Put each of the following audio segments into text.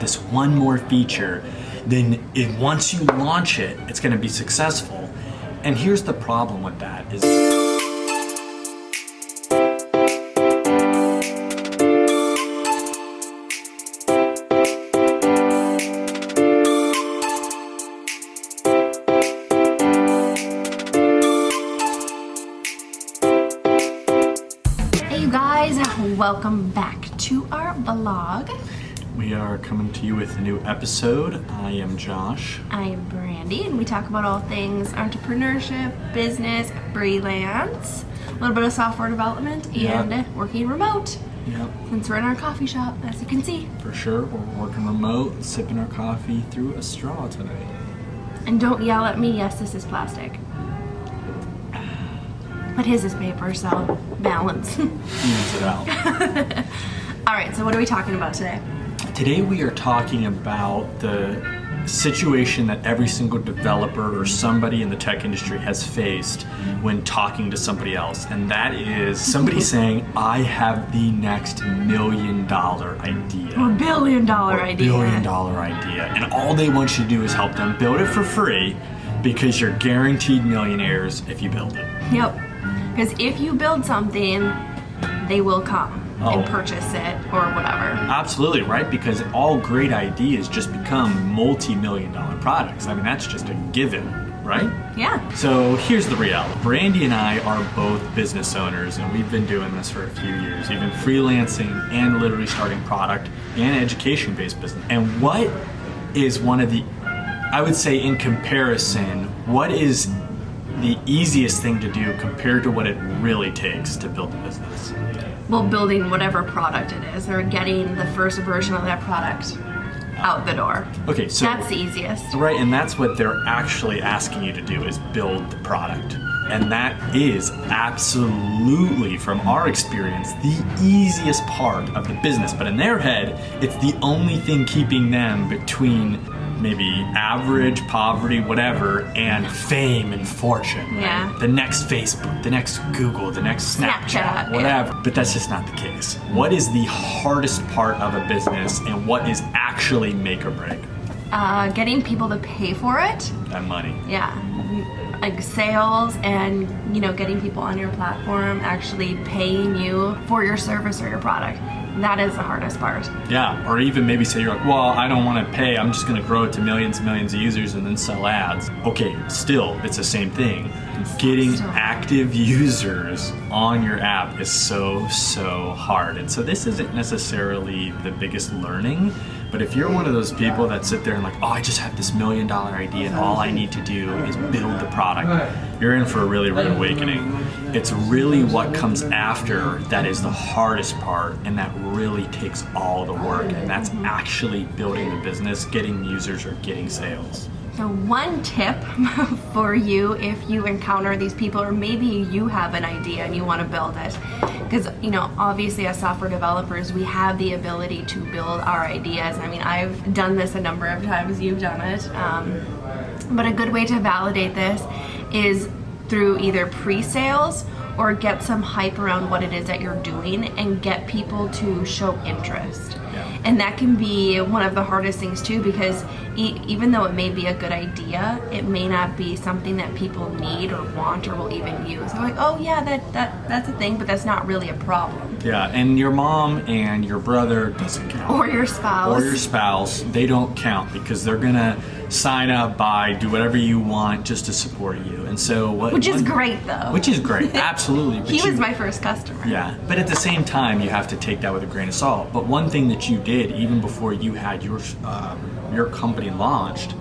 this one more feature, then once you launch it, it's going to be successful. And here's the problem with that is welcome back to our vlog. we are coming to you with a new episode. I am Josh. I am Brandy, and we talk about all things entrepreneurship, business, freelance, a little bit of software development, and working remote. Yep. Since we're in our coffee shop, as you can see. For sure, we're working remote, sipping our coffee through a straw today. And don't yell at me, yes, this is plastic. But his is paper, so balance. Evens it out. All right, so what are we talking about today? Today we are talking about the situation that every single developer or somebody in the tech industry has faced when talking to somebody else. And that is somebody saying, I have the next $1 million idea. Or $1 billion idea. $1 billion idea. And all they want you to do is help them build it for free because you're guaranteed millionaires if you build it. Yep. Because if you build something, they will come and purchase it or whatever. Absolutely, right? Because all great ideas just become multi-million-dollar products. I mean, that's just a given, right? Yeah. So here's the reality. Brandy and I are both business owners, and we've been doing this for a few years. We've been freelancing and literally starting product and education-based business. And what is one of the, I would say in comparison, what is the easiest thing to do compared to what it really takes to build a business? Well, building whatever product it is, or getting the first version of that product out the door. Okay, so that's the easiest. Right, and that's what they're actually asking you to do is build the product. And that is absolutely, from our experience, the easiest part of the business. But in their head, it's the only thing keeping them between maybe average, poverty, whatever, and fame and fortune. Yeah. Right? The next Facebook, the next Google, the next Snapchat, whatever. Yeah. But that's just not the case. What is the hardest part of a business and what is actually make or break? Getting people to pay for it. That money. Yeah. Like sales and, getting people on your platform actually paying you for your service or your product. That is the hardest part. Yeah, or even maybe say you're like, well, I don't want to pay, I'm just going to grow it to millions and millions of users and then sell ads. Okay, still, it's the same thing. Getting active users on your app is so hard. And so this isn't necessarily the biggest learning, but if you're one of those people that sit there and like, oh, I just have this $1 million idea and all I need to do is build the product, you're in for a really rude awakening. It's really what comes after that is the hardest part, and that really takes all the work, and that's actually building the business, getting users or getting sales. So one tip for you if you encounter these people, or maybe you have an idea and you want to build it, because obviously as software developers we have the ability to build our ideas. I mean, I've done this a number of times, you've done it, but a good way to validate this is through either pre-sales or get some hype around what it is that you're doing and get people to show interest. And that can be one of the hardest things too, because even though it may be a good idea, it may not be something that people need or want or will even use. They're like, oh yeah, that's a thing, but that's not really a problem. Yeah, and your mom and your brother doesn't count. Or your spouse. Or your spouse, they don't count because they're gonna sign up, buy, do whatever you want just to support you. And so which is great though. Which is great, absolutely. But he was my first customer. Yeah, but at the same time, you have to take that with a grain of salt. But one thing that you did even before you had your company launched,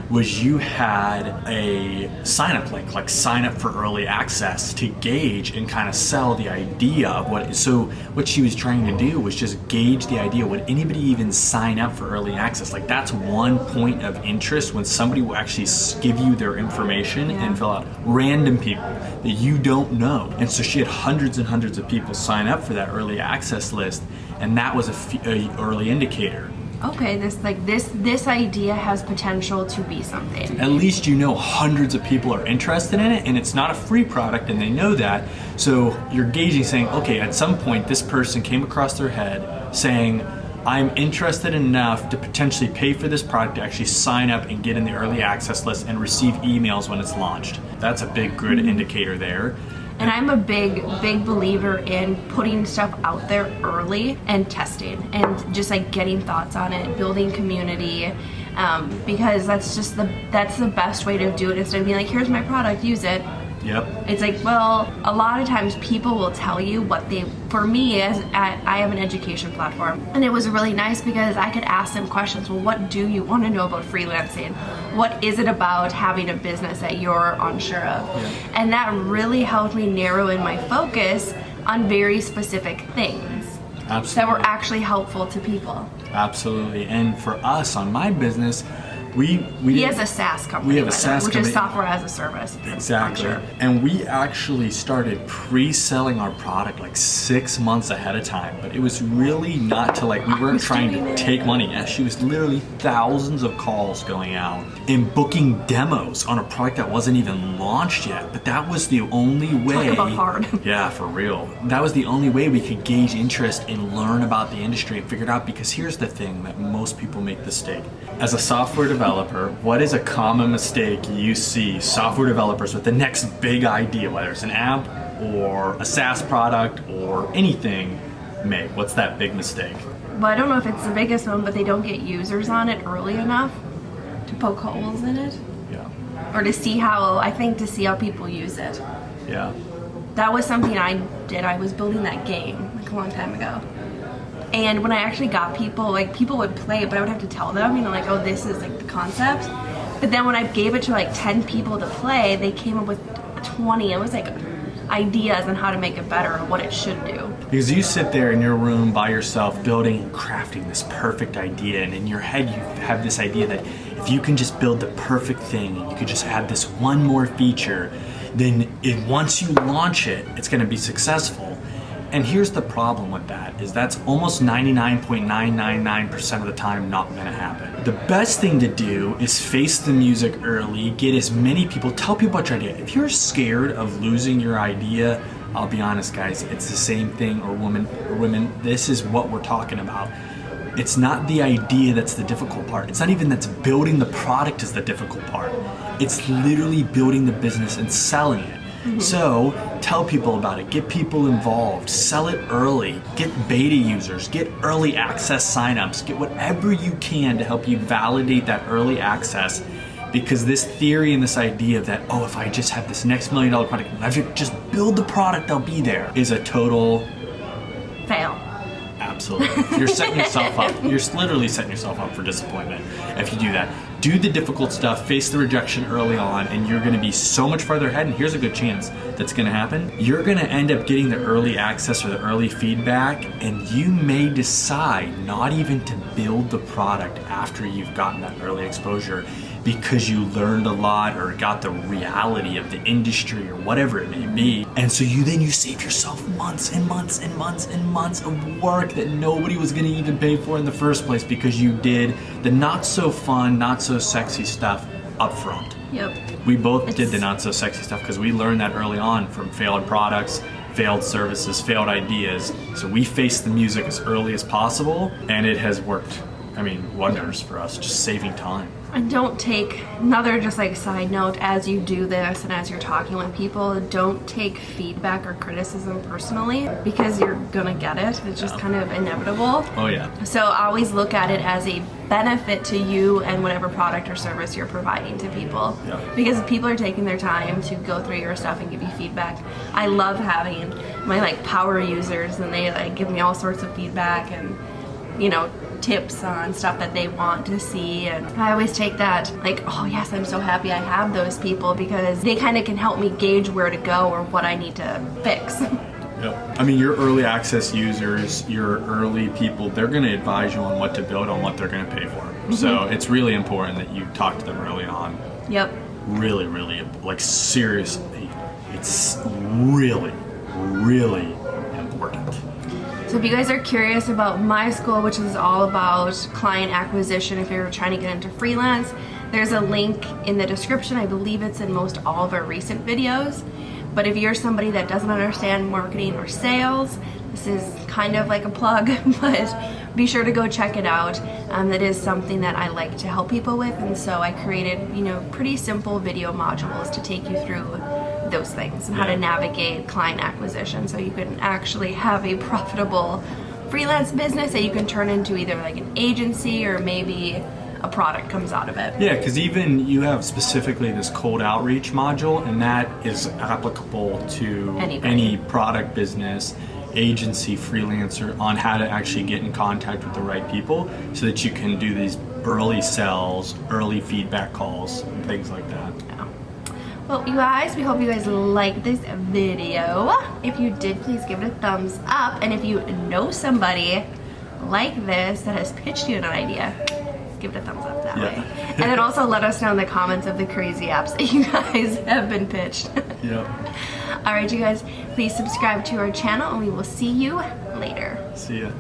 was you had a sign-up link, like sign up for early access to gauge and kind of sell the idea of what. So what she was trying to do was just gauge the idea. Would anybody even sign up for early access? Like that's one point of interest when somebody will actually give you their information and fill out. Random people that you don't know. And so she had hundreds and hundreds of people sign up for that early access list, and that was a early indicator. Okay, this idea has potential to be something. At least hundreds of people are interested in it, and it's not a free product, and they know that. So you're gauging, saying, okay, at some point this person came across their head saying, I'm interested enough to potentially pay for this product to actually sign up and get in the early access list and receive emails when it's launched. That's a big good indicator there. And I'm a big believer in putting stuff out there early and testing and just like getting thoughts on it, building community, because that's the best way to do it instead of being like, here's my product, use it. Yep. It's like, well, a lot of times people will tell you what for me, I have an education platform, and it was really nice because I could ask them questions. Well, what do you want to know about freelancing? What is it about having a business that you're unsure of? Yeah. And that really helped me narrow in my focus on very specific things. Absolutely. That were actually helpful to people. Absolutely. And for us on my business, he has a SaaS company. We have a SaaS which company. is software as a service. Exactly. Sure. And we actually started pre-selling our product like 6 months ahead of time. But it was really not to like, we weren't trying to take money. She was literally thousands of calls going out and booking demos on a product that wasn't even launched yet. But that was the only way. Talk about hard. Yeah, for real. That was the only way we could gauge interest and learn about the industry and figure it out, because here's the thing that most people make the mistake. As a software developer, what is a common mistake you see software developers with the next big idea, whether it's an app or a SaaS product or anything, make? What's that big mistake? Well, I don't know if it's the biggest one, but they don't get users on it early enough to poke holes in it. Yeah. Or to see how people use it. Yeah. That was something I did. I was building that game like a long time ago. And when I actually got people, like people would play it, but I would have to tell them, like, oh, this is like the concept. But then when I gave it to like 10 people to play, they came up with 20. It was like ideas on how to make it better or what it should do. Because you sit there in your room by yourself building and crafting this perfect idea, and in your head you have this idea that if you can just build the perfect thing and you could just add this one more feature, then once you launch it, it's going to be successful. And here's the problem with that, is that's almost 99.999% of the time not gonna happen. The best thing to do is face the music early, get as many people, tell people about your idea. If you're scared of losing your idea, I'll be honest guys, it's the same thing, or women, this is what we're talking about. It's not the idea that's the difficult part. It's not even that's building the product is the difficult part. It's literally building the business and selling it. Mm-hmm. So tell people about it, get people involved, sell it early, get beta users, get early access signups, get whatever you can to help you validate that early access, because this theory and this idea that, oh, if I just have this next $1 million product, if I just build the product, they'll be there, is a total fail. Absolutely. You're setting yourself up. You're literally setting yourself up for disappointment if you do that. Do the difficult stuff, face the rejection early on, and you're going to be so much farther ahead. And here's a good chance that's going to happen. You're going to end up getting the early access or the early feedback, and you may decide not even to build the product after you've gotten that early exposure, because you learned a lot or got the reality of the industry or whatever it may be. And so you save yourself months and months and months and months of work that nobody was gonna even pay for in the first place, because you did the not so fun, not so sexy stuff up front. Yep. We both did the not so sexy stuff because we learned that early on from failed products, failed services, failed ideas. So we faced the music as early as possible, and it has worked, wonders for us, just saving time. And don't take, another just like side note, as you do this and as you're talking with people, don't take feedback or criticism personally, because you're gonna get it. It's just kind of inevitable. Oh yeah. So always look at it as a benefit to you and whatever product or service you're providing to people. Yeah. Because people are taking their time to go through your stuff and give you feedback. I love having my like power users, and they like give me all sorts of feedback and tips on stuff that they want to see, and I always take that like, oh yes, I'm so happy I have those people, because they kind of can help me gauge where to go or what I need to fix. Yep. Your early access users, your early people, they're going to advise you on what to build, on what they're going to pay for. Mm-hmm. So it's really important that you talk to them early on. Yep. Really, really, like seriously, it's really, really important. So if you guys are curious about my school, which is all about client acquisition, if you're trying to get into freelance, there's a link in the description. I believe it's in most all of our recent videos. But if you're somebody that doesn't understand marketing or sales, This is kind of like a plug, but be sure to go check it out. That is something that I like to help people with, and so I created, you know, pretty simple video modules to take you through those things and how to navigate client acquisition so you can actually have a profitable freelance business that you can turn into either like an agency or maybe a product comes out of it. Yeah, because even you have specifically this cold outreach module, and that is applicable to any product business, agency, freelancer, on how to actually get in contact with the right people so that you can do these early sells, early feedback calls, and things like that. Yeah. Well, you guys, we hope you guys liked this video. If you did, please give it a thumbs up, and if you know somebody like this that has pitched you an idea, give it a thumbs up that way. And then also let us know in the comments of the crazy apps that you guys have been pitched. Yep. All right, you guys, please subscribe to our channel, and we will see you later. See ya.